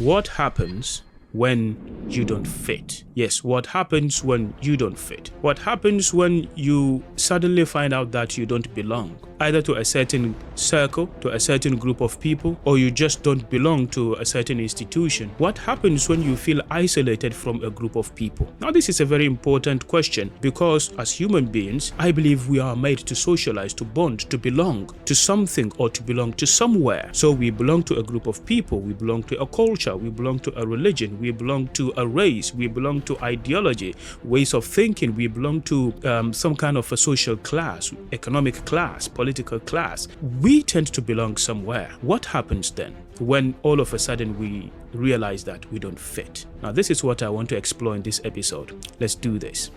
What happens when you don't fit? Yes, what happens when you don't fit? What happens when you suddenly find out that you don't belong, either to a certain circle, to a certain group of people, or you just don't belong to a certain institution? What happens when you feel isolated from a group of people? Now, this is a very important question because as human beings, I believe we are made to socialize, to bond, to belong to something or to belong to somewhere. So we belong to a group of people, we belong to a culture, we belong to a religion, we belong to a race, we belong to ideology, ways of thinking, we belong to some kind of a social class, economic class, political class. We tend to belong somewhere. What happens then when all of a sudden we realize that we don't fit? Now, this is what I want to explore in this episode. Let's do this.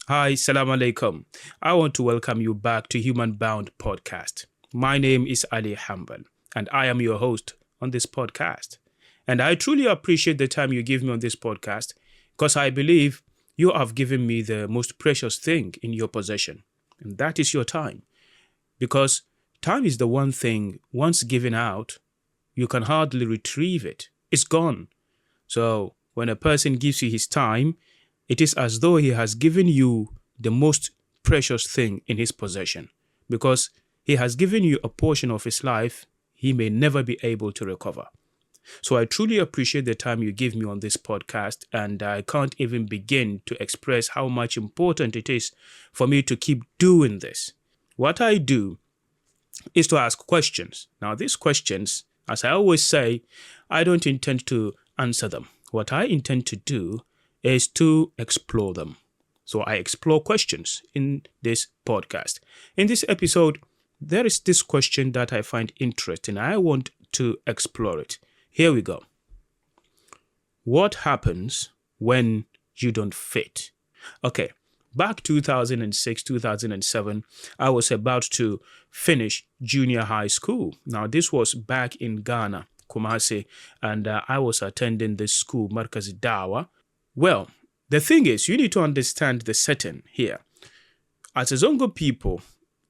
Hi, salam alaikum. I want to welcome you back to Human Bound Podcast. My name is Ali Hambal, and I am your host on this podcast. And I truly appreciate the time you give me on this podcast because I believe you have given me the most precious thing in your possession, and that is your time. Because time is the one thing, once given out, you can hardly retrieve it. It's gone. So when a person gives you his time, it is as though he has given you the most precious thing in his possession, because he has given you a portion of his life he may never be able to recover. So I truly appreciate the time you give me on this podcast, and I can't even begin to express how much important it is for me to keep doing this. What I do is to ask questions. Now, these questions, as I always say, I don't intend to answer them. What I intend to do is to explore them. So I explore questions in this podcast. In this episode, there is this question that I find interesting. I want to explore it. Here we go. What happens when you don't fit? Okay, back 2006, 2007, I was about to finish junior high school. Now, this was back in Ghana, Kumasi, and I was attending this school, Markaz Dawa. Well, the thing is, you need to understand the setting here. As a Zango people,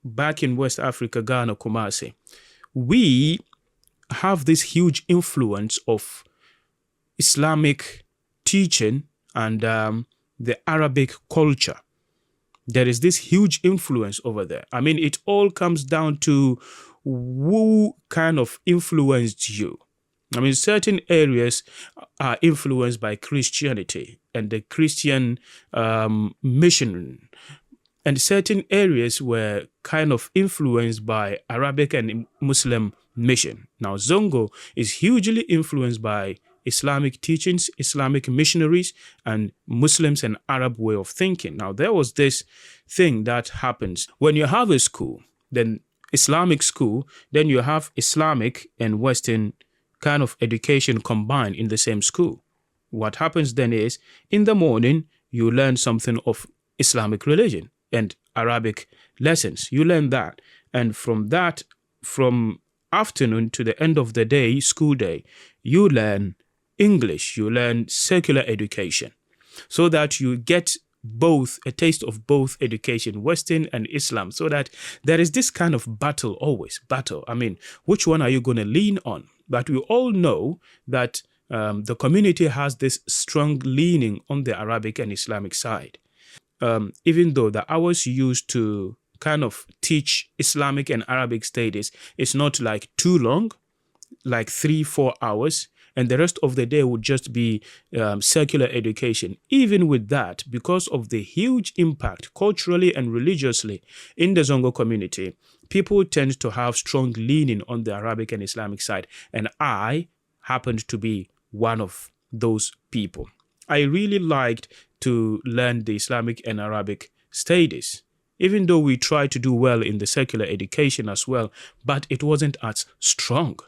back in West Africa, Ghana, Kumasi, we have this huge influence of Islamic teaching and the Arabic culture. There is this huge influence over there. I mean, it all comes down to who kind of influenced you. I mean, certain areas are influenced by Christianity and the Christian mission, and certain areas were kind of influenced by Arabic and Muslim mission. Now, Zango is hugely influenced by Islamic teachings, Islamic missionaries, and Muslims and Arab way of thinking. Now, there was this thing that happens when you have a school, then Islamic school, then you have Islamic and Western kind of education combined in the same school. What happens then is, in the morning, you learn something of Islamic religion and Arabic lessons. You learn that. And from that, from afternoon to the end of the day, school day, you learn English, you learn secular education, so that you get both, a taste of both education, Western and Islam, so that there is this kind of battle, always battle. I mean, which one are you going to lean on? But we all know that the community has this strong leaning on the Arabic and Islamic side. Even though the hours used to kind of teach Islamic and Arabic studies is not like too long, like 3-4 hours, and the rest of the day would just be secular education. Even with that, because of the huge impact culturally and religiously in the Zango community, people tend to have strong leaning on the Arabic and Islamic side. And I happened to be one of those people. I really liked to learn the Islamic and Arabic studies, even though we tried to do well in the secular education as well, but it wasn't as strong.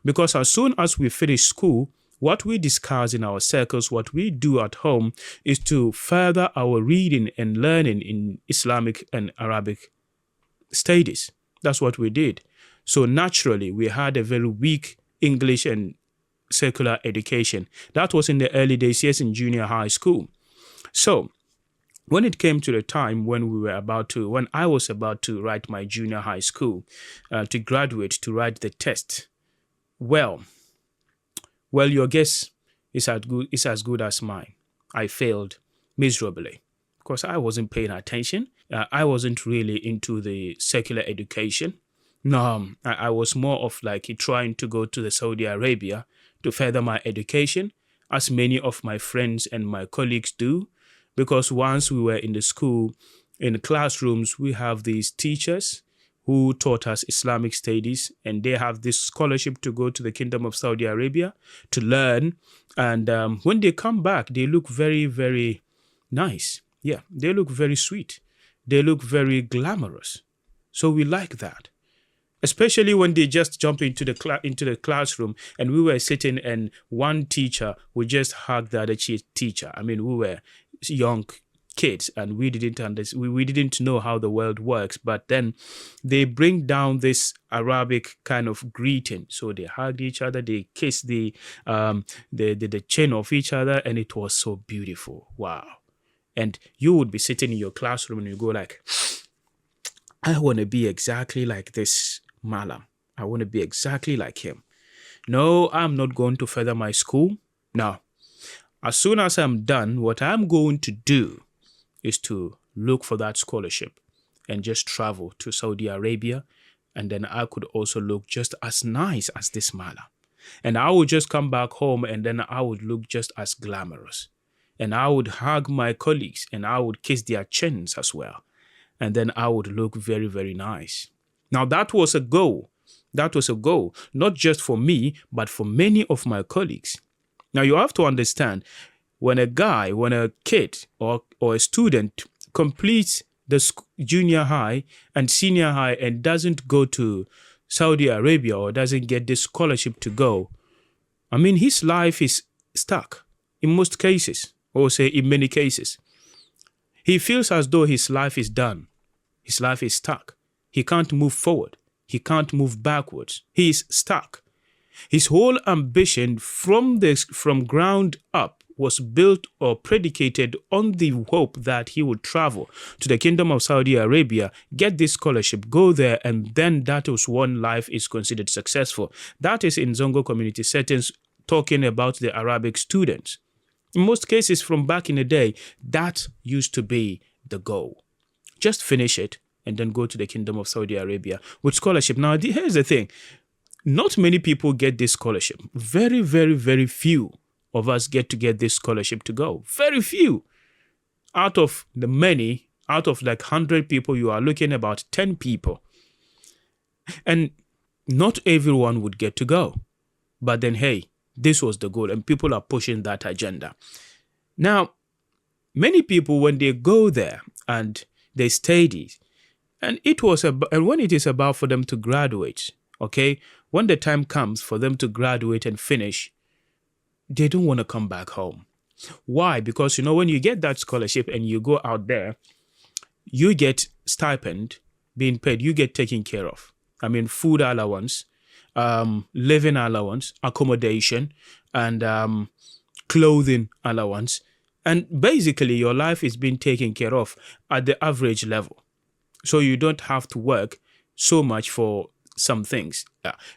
Because as soon as we finish school, what we discuss in our circles, what we do at home, is to further our reading and learning in Islamic and Arabic studies. That's what we did. So naturally, we had a very weak English and secular education. That was in the early days, yes, in junior high school. So when it came to the time when I was about to write my junior high school, to graduate, to write the test, well, your guess is as good as mine. I failed miserably because I wasn't paying attention. I wasn't really into the secular education. No, I was more of like trying to go to the Saudi Arabia to further my education, as many of my friends and my colleagues do, because once we were in the school, in the classrooms, we have these teachers who taught us Islamic studies, and they have this scholarship to go to the Kingdom of Saudi Arabia to learn. And when they come back, they look very, very nice. Yeah, they look very sweet. They look very glamorous. So we like that. Especially when they just jump into the classroom and we were sitting and one teacher would just hug the other teacher. I mean, we were young kids and we didn't know how the world works. But then they bring down this Arabic kind of greeting. So they hugged each other, they kissed the chin of each other, and it was so beautiful. Wow. And you would be sitting in your classroom and you go like, I want to be exactly like this Malam. I want to be exactly like him. No, I'm not going to further my school. No. As soon as I'm done, what I'm going to do is to look for that scholarship and just travel to Saudi Arabia. And then I could also look just as nice as this Malam. And I would just come back home and then I would look just as glamorous. And I would hug my colleagues and I would kiss their chins as well. And then I would look very, very nice. Now, that was a goal. That was a goal, not just for me, but for many of my colleagues. Now, you have to understand, when a kid or a student completes the junior high and senior high and doesn't go to Saudi Arabia or doesn't get this scholarship to go, I mean, his life is stuck in most cases, or say in many cases. He feels as though his life is done. His life is stuck. He can't move forward. He can't move backwards. He is stuck. His whole ambition from ground up was built or predicated on the hope that he would travel to the Kingdom of Saudi Arabia, get this scholarship, go there, and then that is when life is considered successful. That is in Zango community settings, talking about the Arabic students. In most cases from back in the day, that used to be the goal. Just finish it and then go to the Kingdom of Saudi Arabia with scholarship. Now, here's the thing. Not many people get this scholarship. Very, very, very few of us get this scholarship to go. Very few. Out of the many, out of like 100 people, you are looking about 10 people. And not everyone would get to go. But then, hey, this was the goal and people are pushing that agenda. Now, many people, when they go there and they study, and when it is about for them to graduate, okay, when the time comes for them to graduate and finish, they don't want to come back home. Why? Because, when you get that scholarship and you go out there, you get stipend being paid, you get taken care of. I mean, food allowance, living allowance, accommodation, and clothing allowance. And basically, your life is being taken care of at the average level. So you don't have to work so much for some things.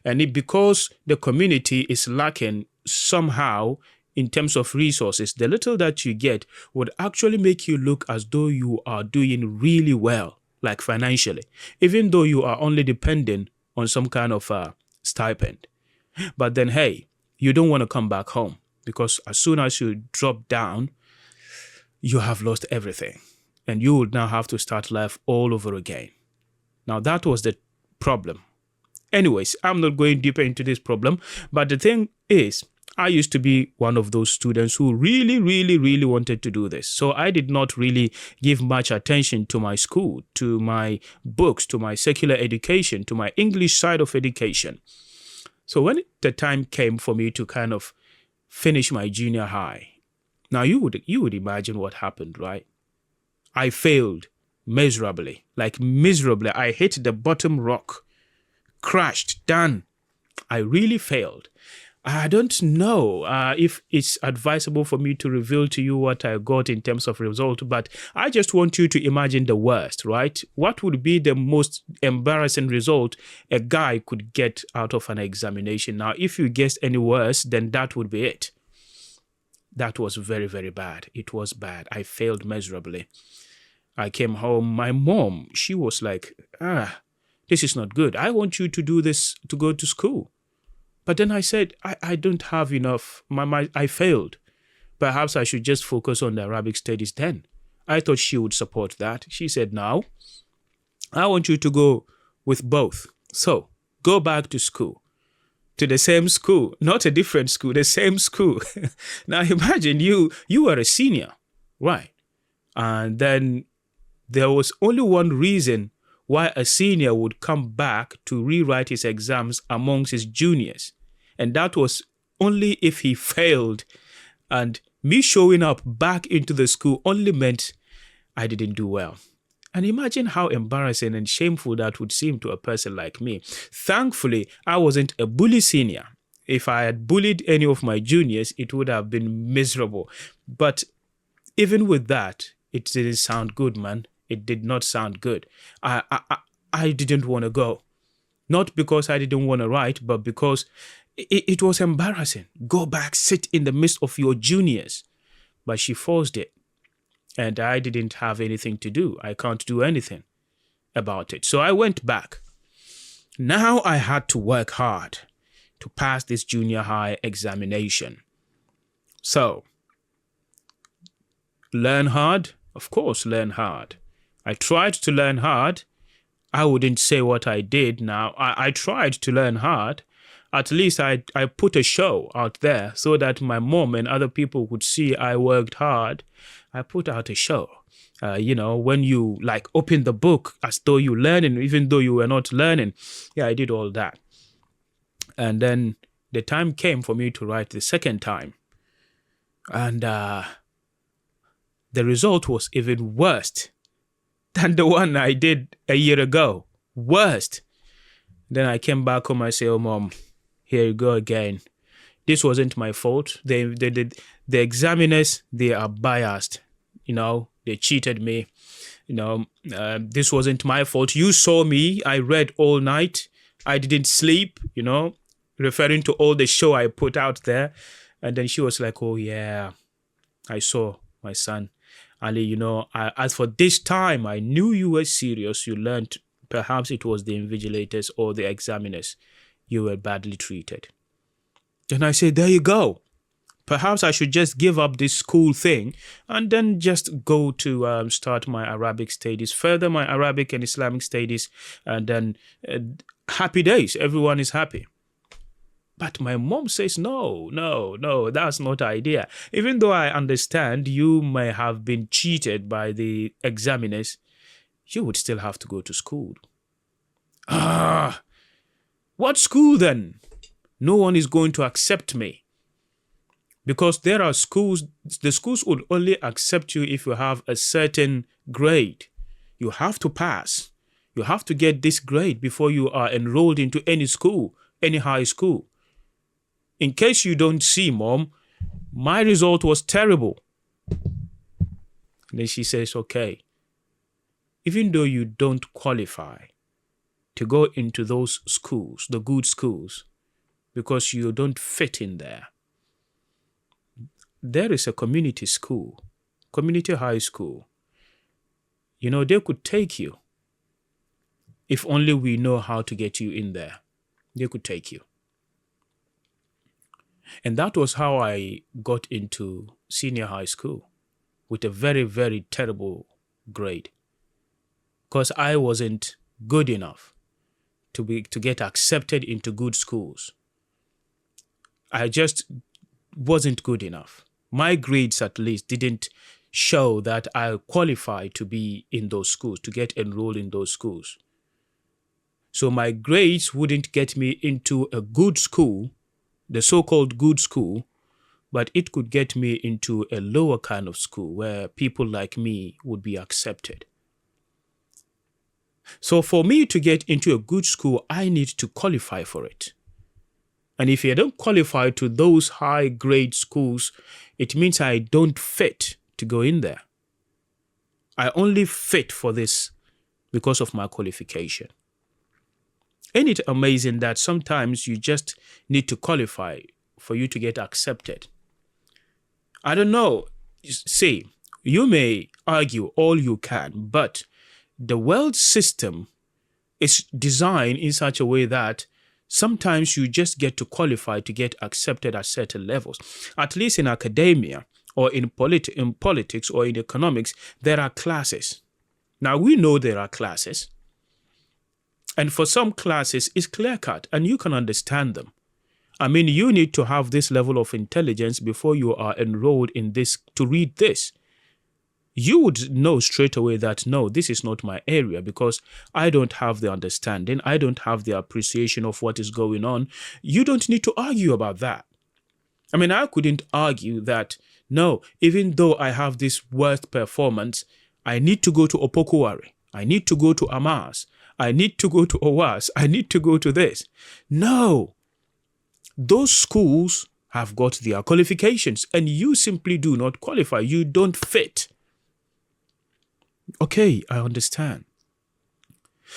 And because the community is lacking somehow in terms of resources, the little that you get would actually make you look as though you are doing really well, like financially, even though you are only dependent on some kind of stipend. But then, hey, you don't want to come back home because as soon as you drop down, you have lost everything. And you would now have to start life all over again. Now, that was the problem. Anyways, I'm not going deeper into this problem. But the thing is, I used to be one of those students who really, really, really wanted to do this. So I did not really give much attention to my school, to my books, to my secular education, to my English side of education. So when the time came for me to kind of finish my junior high, now you would imagine what happened, right? I failed miserably, like miserably. I hit the bottom rock, crashed, done. I really failed. I don't know if it's advisable for me to reveal to you what I got in terms of result, but I just want you to imagine the worst, right? What would be the most embarrassing result a guy could get out of an examination? Now, if you guessed any worse, then that would be it. That was very, very bad. It was bad. I failed miserably. I came home. My mom, she was like, this is not good. I want you to do this to go to school. But then I said, I don't have enough. I failed. Perhaps I should just focus on the Arabic studies then. I thought she would support that. She said, no, I want you to go with both. So go back to school, to the same school, not a different school, the same school. Now imagine you were a senior, right? And then there was only one reason why a senior would come back to rewrite his exams amongst his juniors. And that was only if he failed. And me showing up back into the school only meant I didn't do well. And imagine how embarrassing and shameful that would seem to a person like me. Thankfully, I wasn't a bully senior. If I had bullied any of my juniors, it would have been miserable. But even with that, it didn't sound good, man. It did not sound good. I didn't want to go. Not because I didn't want to write, but because it was embarrassing. Go back, sit in the midst of your juniors. But she forced it. And I didn't have anything to do. I can't do anything about it. So I went back. Now I had to work hard to pass this junior high examination. So, learn hard? Of course, learn hard. I tried to learn hard. I wouldn't say what I did now. I tried to learn hard. At least I put a show out there so that my mom and other people would see I worked hard. I put out a show. When you like open the book as though you're learning, even though you were not learning. Yeah, I did all that. And then the time came for me to write the second time. And the result was even worse than the one I did a year ago. Worst. Then I came back home. I said, oh, Mom, here you go again. This wasn't my fault. The examiners, they are biased. They cheated me. This wasn't my fault. You saw me. I read all night. I didn't sleep, referring to all the show I put out there. And then she was like, oh, yeah, I saw my son. Ali, as for this time, I knew you were serious. You learned, perhaps it was the invigilators or the examiners. You were badly treated. Then I said, there you go. Perhaps I should just give up this school thing and then just go to start my Arabic studies, further my Arabic and Islamic studies, and then happy days. Everyone is happy. But my mom says, no, that's not the idea. Even though I understand you may have been cheated by the examiners, you would still have to go to school. What school then? No one is going to accept me. Because there are schools, the schools would only accept you if you have a certain grade. You have to pass. You have to get this grade before you are enrolled into any school, any high school. In case you don't see, Mom, my result was terrible. And then she says, okay, even though you don't qualify to go into those schools, the good schools, because you don't fit in there, there is a community school, community high school. They could take you. If only we know how to get you in there, they could take you. And that was how I got into senior high school with a very, very terrible grade. Because I wasn't good enough to get accepted into good schools. I just wasn't good enough. My grades at least didn't show that I qualified to be in those schools, to get enrolled in those schools. So my grades wouldn't get me into a good school, the so-called good school, but it could get me into a lower kind of school where people like me would be accepted. So for me to get into a good school, I need to qualify for it. And if I don't qualify to those high grade schools, it means I don't fit to go in there. I only fit for this because of my qualification. Ain't it amazing that sometimes you just need to qualify for you to get accepted? I don't know. See, you may argue all you can, but the world system is designed in such a way that sometimes you just get to qualify to get accepted at certain levels. At least in academia or in politics or in economics, there are classes. Now, we know there are classes. And for some classes, it's clear-cut and you can understand them. I mean, you need to have this level of intelligence before you are enrolled in this to read this. You would know straight away that, no, this is not my area because I don't have the understanding. I don't have the appreciation of what is going on. You don't need to argue about that. I mean, I couldn't argue that, no, even though I have this worst performance, I need to go to Opokuwari. I need to go to Amas. I need to go to OWAS. I need to go to this. No. Those schools have got their qualifications and you simply do not qualify. You don't fit. Okay, I understand.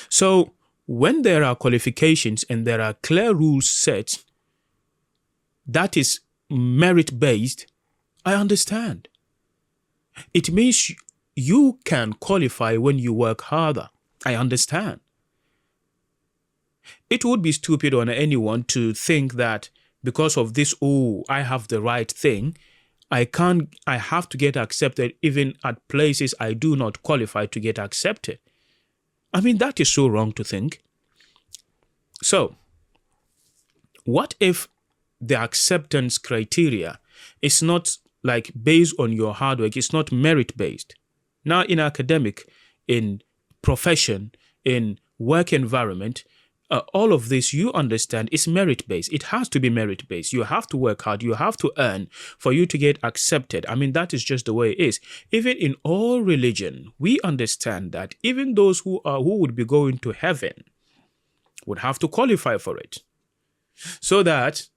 So when there are qualifications and there are clear rules set, that is merit-based, I understand. It means you can qualify when you work harder. I understand. It would be stupid on anyone to think that because of this, oh, I have the right thing, I have to get accepted even at places I do not qualify to get accepted. I mean, that is so wrong to think. So, what if the acceptance criteria is not like based on your hard work, it's not merit-based? Now, in academic, in profession, in work environment, all of this, you understand, is merit-based. It has to be merit-based. You have to work hard. You have to earn for you to get accepted. I mean, that is just the way it is. Even in all religion, we understand that even those who would be going to heaven would have to qualify for it. So that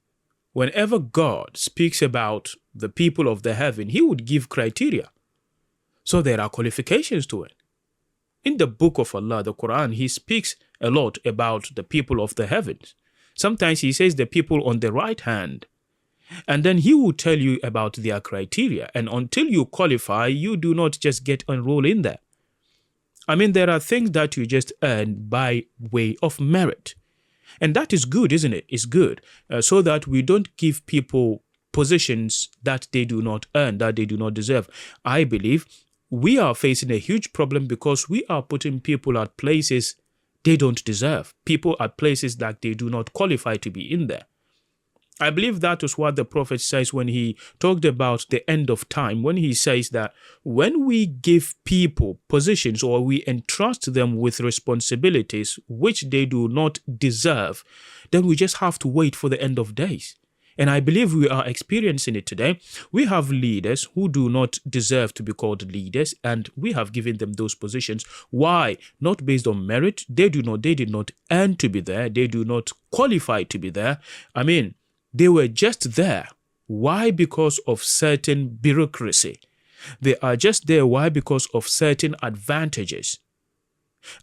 whenever God speaks about the people of the heaven, he would give criteria. So there are qualifications to it. In the book of Allah, the Quran, he speaks a lot about the people of the heavens. Sometimes he says the people on the right hand. And then he will tell you about their criteria. And until you qualify, you do not just get enrolled in there. I mean, there are things that you just earn by way of merit. And that is good, isn't it? It's good. So that we don't give people positions that they do not earn, that they do not deserve. I believe we are facing a huge problem because we are putting people at places they don't deserve. People at places that they do not qualify to be in there. I believe that was what the Prophet says when he talked about the end of time, when he says that when we give people positions or we entrust them with responsibilities which they do not deserve, then we just have to wait for the end of days. And I believe we are experiencing it today. We have leaders who do not deserve to be called leaders, and we have given them those positions. Why? Not based on merit. They did not earn to be there. They do not qualify to be there. I mean, they were just there. Why? Because of certain bureaucracy. They are just there. Why? Because of certain advantages.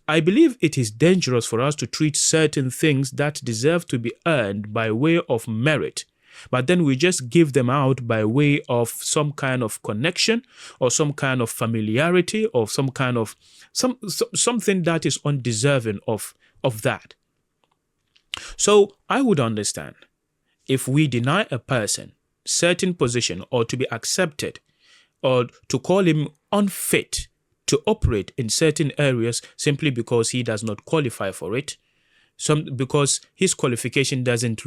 I believe it is dangerous for us to treat certain things that deserve to be earned by way of merit, but then we just give them out by way of some kind of connection or some kind of familiarity or some kind of something that is undeserving of that. So I would understand if we deny a person certain position or to be accepted or to call him unfit to operate in certain areas simply because he does not qualify for it, because his qualification doesn't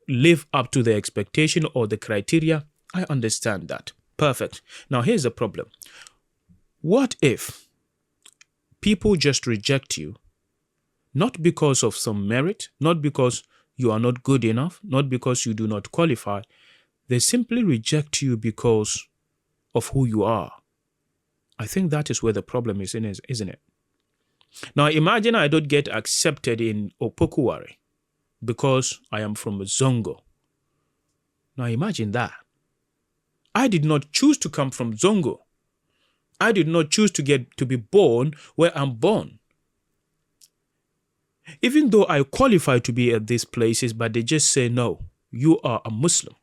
live up to the expectation or the criteria. I understand that. Perfect. Now here's the problem. What if people just reject you, not because of some merit, not because you are not good enough, not because you do not qualify. They simply reject you because of who you are. I think that is where the problem is, isn't it? Now imagine I don't get accepted in Opokuwari. because I am from Zango. Now imagine that. I did not choose to come from Zango. I did not choose to be born where I'm born. Even though I qualify to be at these places, but they just say, no, you are a Muslim.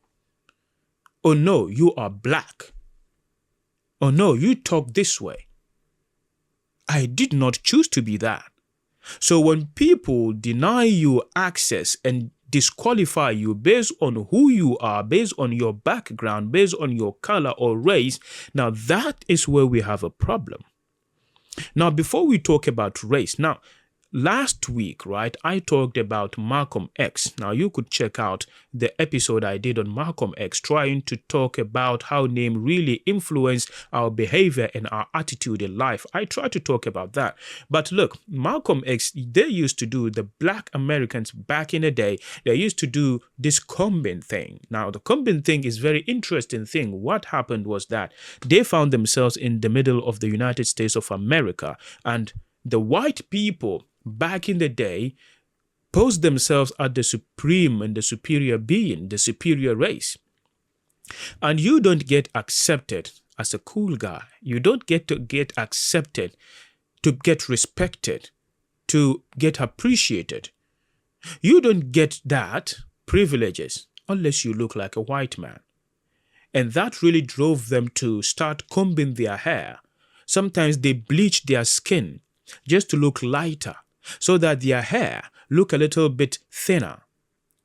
Oh no, you are black. Oh no, you talk this way. I did not choose to be that. So when people deny you access and disqualify you based on who you are, based on your background, based on your color or race, now that is where we have a problem. Now, before we talk about race, last week, right, I talked about Malcolm X. Now, you could check out the episode I did on Malcolm X, trying to talk about how name really influenced our behavior and our attitude in life. I tried to talk about that. But look, Malcolm X, they used to do, the black Americans back in the day, they used to do this combing thing. Now, the combing thing is very interesting thing. What happened was that they found themselves in the middle of the United States of America, and the white people back in the day posed themselves as the supreme and the superior being, the superior race. And you don't get accepted as a cool guy. You don't get to get accepted, to get respected, to get appreciated. You don't get that privileges unless you look like a white man. And that really drove them to start combing their hair. Sometimes they bleach their skin just to look lighter, so that their hair look a little bit thinner,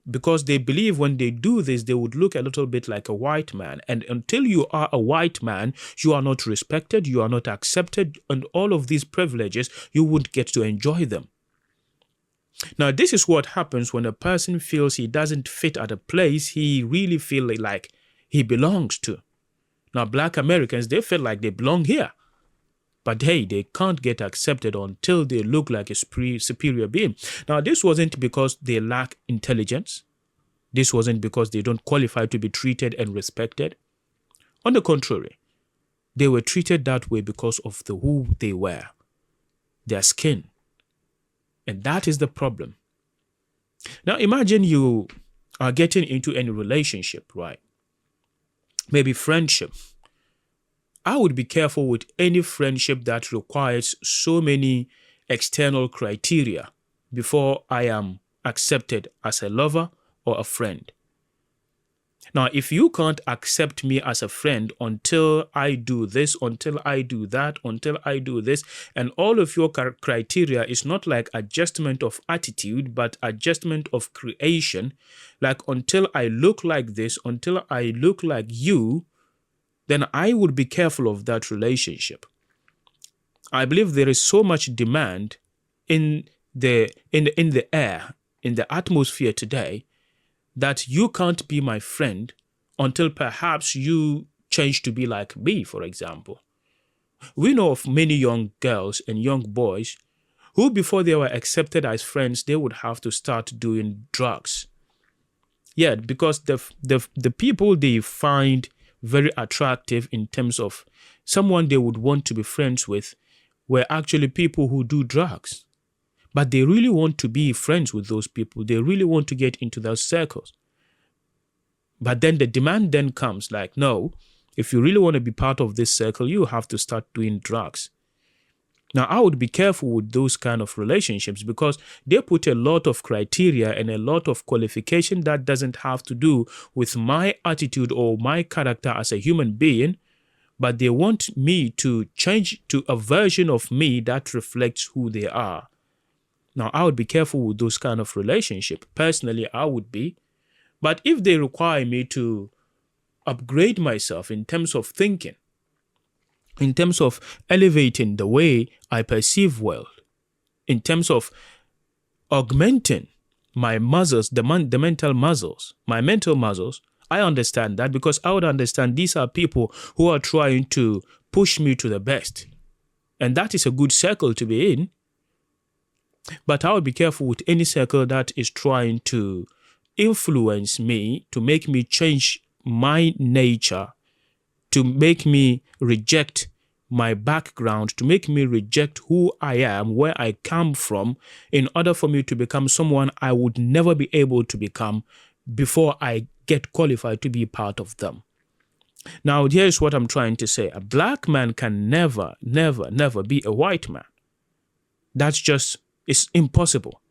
because they believe when they do this, they would look a little bit like a white man. And until you are a white man, you are not respected, you are not accepted, and all of these privileges, you wouldn't get to enjoy them. Now, this is what happens when a person feels he doesn't fit at a place he really feels like he belongs to. Now, black Americans, they feel like they belong here. But hey, they can't get accepted until they look like a superior being. Now, this wasn't because they lack intelligence. This wasn't because they don't qualify to be treated and respected. On the contrary, they were treated that way because of who they were, their skin. And that is the problem. Now, imagine you are getting into any relationship, right? Maybe friendship. I would be careful with any friendship that requires so many external criteria before I am accepted as a lover or a friend. Now, if you can't accept me as a friend until I do this, until I do that, until I do this, and all of your criteria is not like adjustment of attitude, but adjustment of creation, like until I look like this, until I look like you, then I would be careful of that relationship. I believe there is so much demand in the air, in the atmosphere today, that you can't be my friend until perhaps you change to be like me, for example. We know of many young girls and young boys who, before they were accepted as friends, they would have to start doing drugs. Yeah, because the people they find very attractive in terms of someone they would want to be friends with were actually people who do drugs. But they really want to be friends with those people. They really want to get into those circles. But then the demand then comes like, no, if you really want to be part of this circle, you have to start doing drugs. Now, I would be careful with those kind of relationships because they put a lot of criteria and a lot of qualification that doesn't have to do with my attitude or my character as a human being, but they want me to change to a version of me that reflects who they are. Now, I would be careful with those kind of relationship. Personally, I would be. But if they require me to upgrade myself in terms of thinking, in terms of elevating the way I perceive world, in terms of augmenting my muscles, the mental muscles, my mental muscles, I understand that because I would understand these are people who are trying to push me to the best. And that is a good circle to be in. But I would be careful with any circle that is trying to influence me, to make me change my nature, to make me reject my background, to make me reject who I am, where I come from, in order for me to become someone I would never be able to become before I get qualified to be part of them. Now, here's what I'm trying to say. A black man can never, never, never be a white man. It's impossible.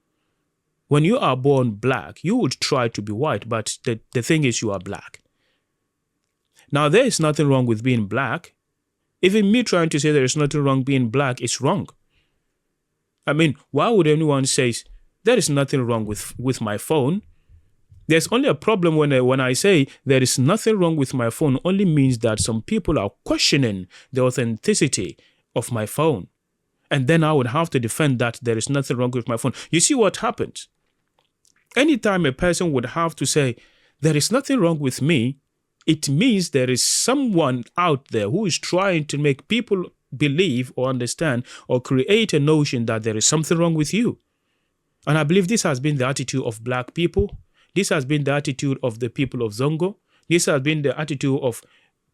When you are born black, you would try to be white, but the thing is you are black. Now, there is nothing wrong with being black. Even me trying to say there is nothing wrong being black is wrong. I mean, why would anyone say there is nothing wrong with my phone? There's only a problem when I say there is nothing wrong with my phone, only means that some people are questioning the authenticity of my phone. And then I would have to defend that there is nothing wrong with my phone. You see what happens? Anytime a person would have to say there is nothing wrong with me, it means there is someone out there who is trying to make people believe or understand or create a notion that there is something wrong with you. And I believe this has been the attitude of black people. This has been the attitude of the people of Zango. This has been the attitude of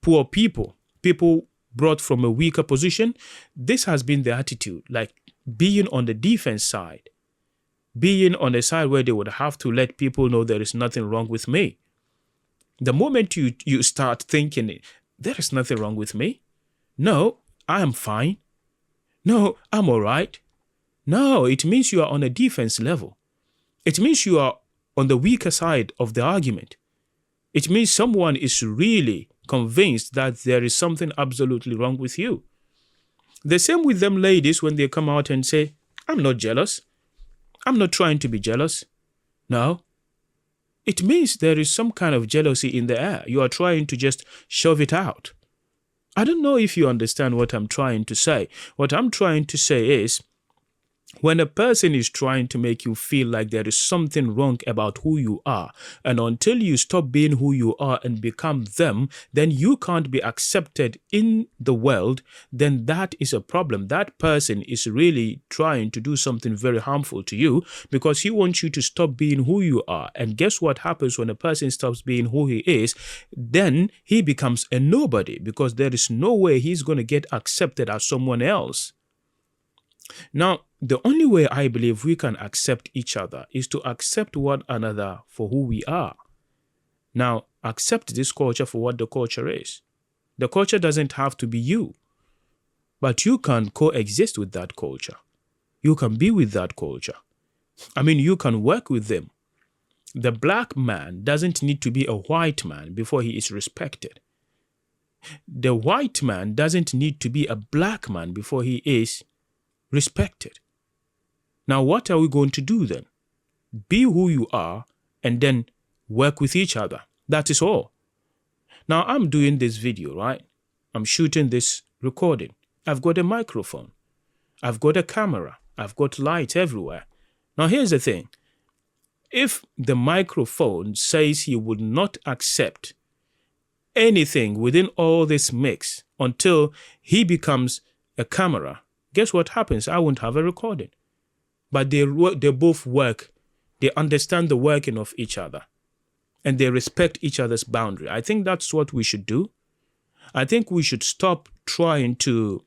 poor people, people brought from a weaker position. This has been the attitude, like being on the defense side, being on the side where they would have to let people know there is nothing wrong with me. The moment you start thinking, there is nothing wrong with me. No, I am fine. No, I'm all right. No, it means you are on a defense level. It means you are on the weaker side of the argument. It means someone is really convinced that there is something absolutely wrong with you. The same with them ladies when they come out and say, I'm not jealous. I'm not trying to be jealous. No. It means there is some kind of jealousy in the air. You are trying to just shove it out. I don't know if you understand what I'm trying to say. What I'm trying to say is, when a person is trying to make you feel like there is something wrong about who you are, and until you stop being who you are and become them, then you can't be accepted in the world, then that is a problem. That person is really trying to do something very harmful to you because he wants you to stop being who you are. And guess what happens when a person stops being who he is? Then he becomes a nobody because there is no way he's going to get accepted as someone else. Now, the only way I believe we can accept each other is to accept one another for who we are. Now, accept this culture for what the culture is. The culture doesn't have to be you, but you can coexist with that culture. You can be with that culture. I mean, you can work with them. The black man doesn't need to be a white man before he is respected. The white man doesn't need to be a black man before he is respected. Now, what are we going to do then? Be who you are and then work with each other. That is all. Now, I'm doing this video, right? I'm shooting this recording. I've got a microphone. I've got a camera. I've got lights everywhere. Now, here's the thing. If the microphone says he would not accept anything within all this mix until he becomes a camera, guess what happens? I won't have a recording. But they both work. They understand the working of each other. And they respect each other's boundary. I think that's what we should do. I think we should stop trying to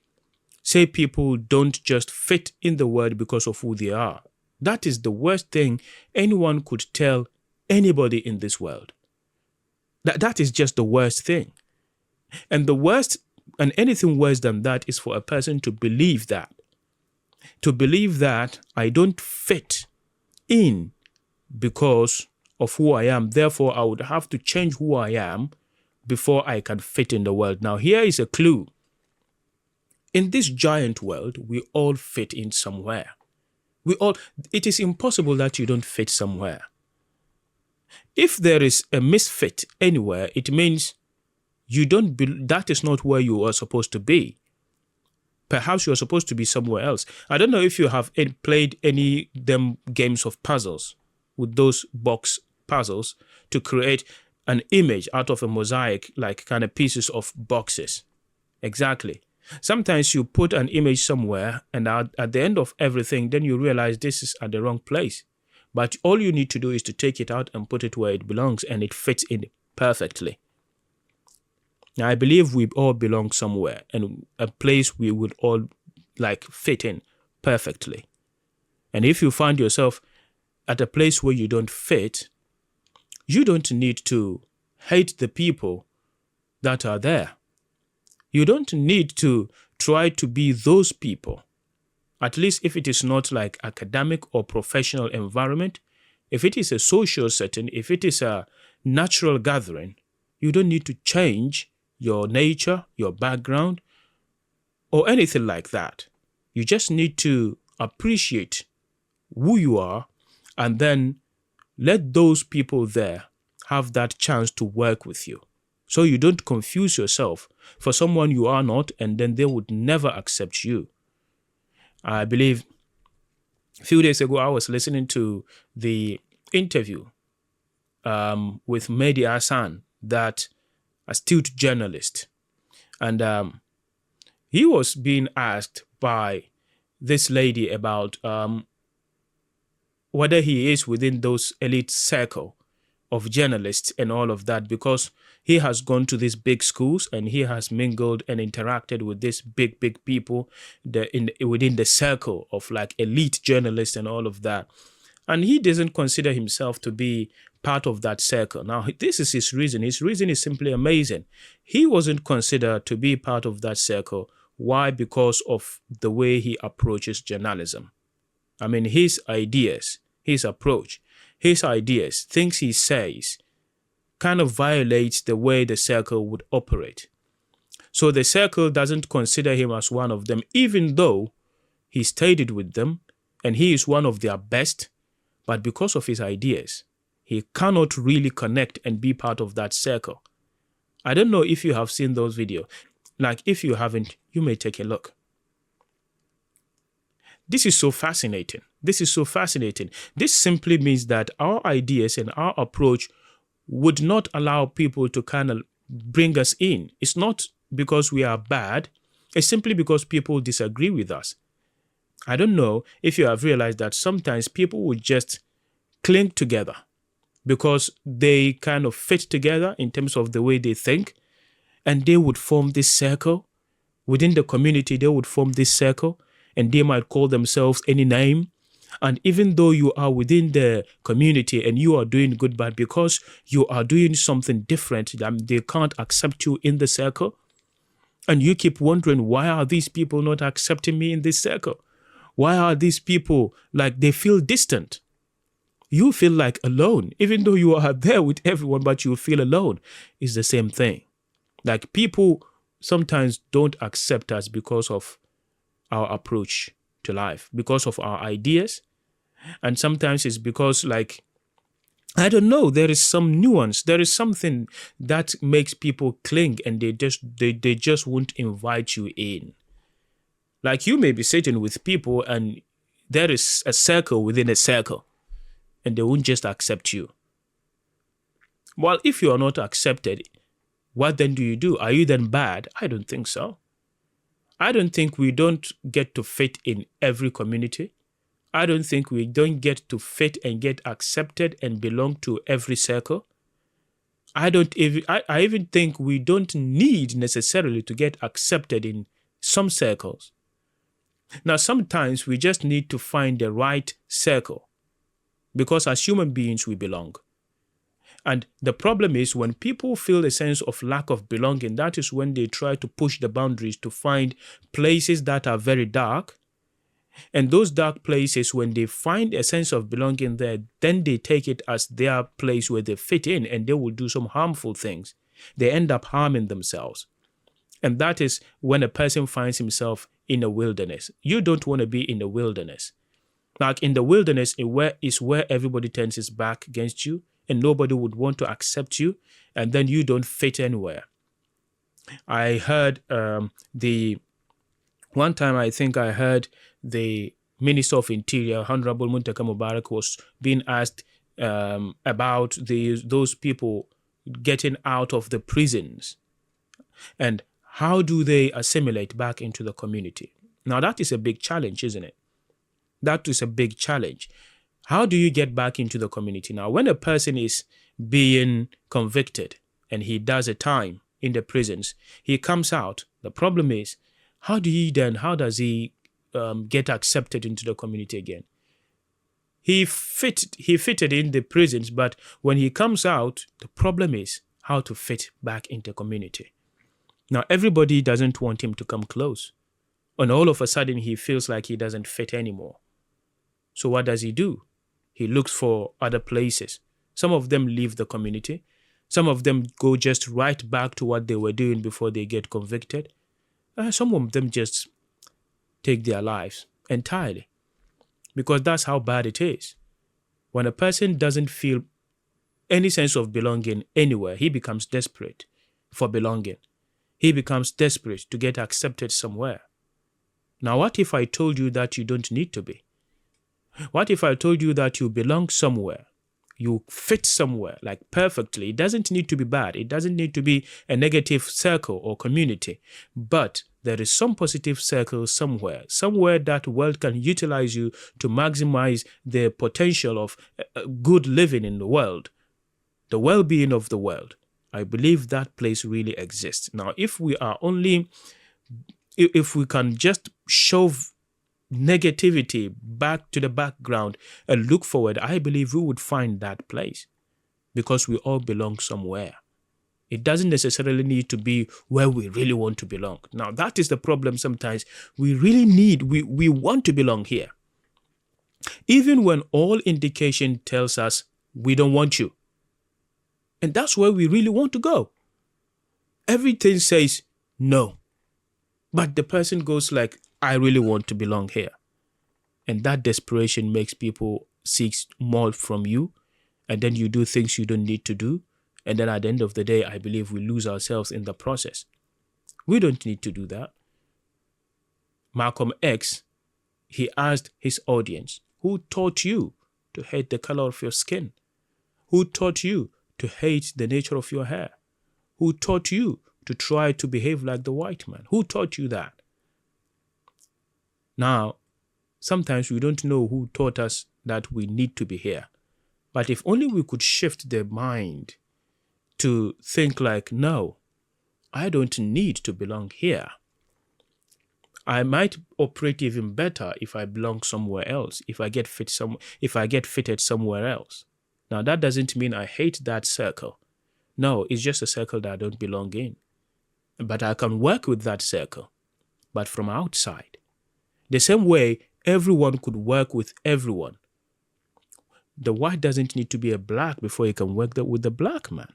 say people don't just fit in the world because of who they are. That is the worst thing anyone could tell anybody in this world. That is just the worst thing. And the worst, and anything worse than that, is for a person to believe that. To believe that I don't fit in because of who I am. Therefore, I would have to change who I am before I can fit in the world. Now, here is a clue. In this giant world, we all fit in somewhere. It is impossible that you don't fit somewhere. If there is a misfit anywhere, it means that is not where you are supposed to be. Perhaps you are supposed to be somewhere else. I don't know if you have played any them games of puzzles with those box puzzles to create an image out of a mosaic, like kind of pieces of boxes. Exactly. Sometimes you put an image somewhere and at the end of everything, then you realize this is at the wrong place. But all you need to do is to take it out and put it where it belongs and it fits in perfectly. Now, I believe we all belong somewhere, and a place we would all fit in perfectly. And if you find yourself at a place where you don't fit, you don't need to hate the people that are there. You don't need to try to be those people. At least if it is not like academic or professional environment, if it is a social setting, if it is a natural gathering, you don't need to change your nature, your background, or anything like that. You just need to appreciate who you are and then let those people there have that chance to work with you. So you don't confuse yourself for someone you are not, and then they would never accept you. I believe a few days ago, I was listening to the interview with Mehdi Hassan, that astute journalist. And he was being asked by this lady about whether he is within those elite circle of journalists and all of that, because he has gone to these big schools and he has mingled and interacted with these big people within the circle of elite journalists and all of that. And he doesn't consider himself to be part of that circle. Now, this is his reason. His reason is simply amazing. He wasn't considered to be part of that circle. Why? Because of the way he approaches journalism. I mean, his ideas, his approach, his ideas, things he says, kind of violates the way the circle would operate. So the circle doesn't consider him as one of them, even though he studied with them and he is one of their best. But because of his ideas, he cannot really connect and be part of that circle. I don't know if you have seen those videos. If you haven't, you may take a look. This is so fascinating. This is so fascinating. This simply means that our ideas and our approach would not allow people to kind of bring us in. It's not because we are bad. It's simply because people disagree with us. I don't know if you have realized that sometimes people would just cling together because they kind of fit together in terms of the way they think, and they would form this circle. Within the community, they would form this circle, and they might call themselves any name. And even though you are within the community and you are doing good, but because you are doing something different, they can't accept you in the circle. And you keep wondering, why are these people not accepting me in this circle? Why are these people they feel distant? You feel alone, even though you are there with everyone, but you feel alone. It's the same thing. People sometimes don't accept us because of our approach to life, because of our ideas. And sometimes it's because I don't know, there is some nuance, there is something that makes people cling, and they just won't invite you in. You may be sitting with people and there is a circle within a circle, and they won't just accept you. Well, if you are not accepted, what then do you do? Are you then bad? I don't think so. I don't think we don't get to fit in every community. I don't think we don't get to fit and get accepted and belong to every circle. I even think we don't need necessarily to get accepted in some circles. Now, sometimes we just need to find the right circle, because as human beings, we belong. And the problem is when people feel a sense of lack of belonging, that is when they try to push the boundaries to find places that are very dark. And those dark places, when they find a sense of belonging there, then they take it as their place where they fit in, and they will do some harmful things. They end up harming themselves. And that is when a person finds himself in a wilderness. You don't want to be in the wilderness. In the wilderness is where everybody turns his back against you, and nobody would want to accept you, and then you don't fit anywhere. I heard one time I think I heard the Minister of Interior, Honorable Muntaka Mubarak, was being asked about those people getting out of the prisons and how do they assimilate back into the community. Now that is a big challenge, isn't it? That is a big challenge. How do you get back into the community? Now, when a person is being convicted and he does a time in the prisons. He comes out. The problem is, how does he get accepted into the community again? He fitted in the prisons, but when he comes out, the problem is how to fit back into community. Now, everybody doesn't want him to come close. And all of a sudden, he feels like he doesn't fit anymore. So what does he do? He looks for other places. Some of them leave the community. Some of them go just right back to what they were doing before they get convicted. Some of them just take their lives entirely. Because that's how bad it is. When a person doesn't feel any sense of belonging anywhere, he becomes desperate for belonging. He becomes desperate to get accepted somewhere. Now, what if I told you that you don't need to be? What if I told you that you belong somewhere? You fit somewhere, like perfectly. It doesn't need to be bad. It doesn't need to be a negative circle or community. But there is some positive circle somewhere that world can utilize you to maximize the potential of good living in the world, the well-being of the world. I believe that place really exists. Now, if we can just shove negativity back to the background and look forward, I believe we would find that place, because we all belong somewhere. It doesn't necessarily need to be where we really want to belong. Now, that is the problem sometimes. We want to belong here, even when all indication tells us we don't want you. And that's where we really want to go. Everything says no. But the person goes like, I really want to belong here. And that desperation makes people seek more from you. And then you do things you don't need to do. And then at the end of the day, I believe we lose ourselves in the process. We don't need to do that. Malcolm X, he asked his audience, who taught you to hate the color of your skin? Who taught you to hate the nature of your hair? Who taught you to try to behave like the white man? Who taught you that? Now, sometimes we don't know who taught us that we need to be here. But if only we could shift the mind to think like, no, I don't need to belong here. I might operate even better if I belong somewhere else, if I get fitted somewhere else. Now, that doesn't mean I hate that circle. No, it's just a circle that I don't belong in. But I can work with that circle, but from outside. The same way everyone could work with everyone. The white doesn't need to be a black before he can work with the black man.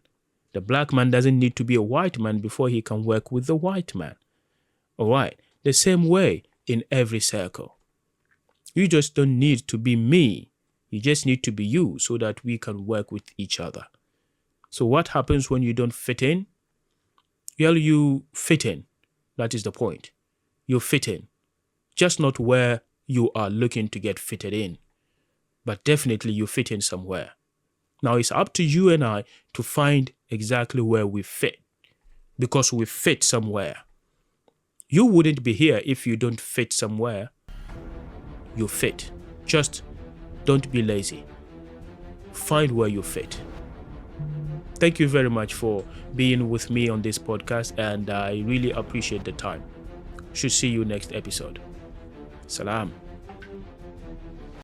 The black man doesn't need to be a white man before he can work with the white man. All right. The same way in every circle. You just don't need to be me. You just need to be you so that we can work with each other. So what happens when you don't fit in? Well, you fit in. That is the point. You fit in. Just not where you are looking to get fitted in. But definitely you fit in somewhere. Now it's up to you and I to find exactly where we fit. Because we fit somewhere. You wouldn't be here if you don't fit somewhere. You fit. Just don't be lazy. Find where you fit. Thank you very much for being with me on this podcast, and I really appreciate the time. Should see you next episode. Salam.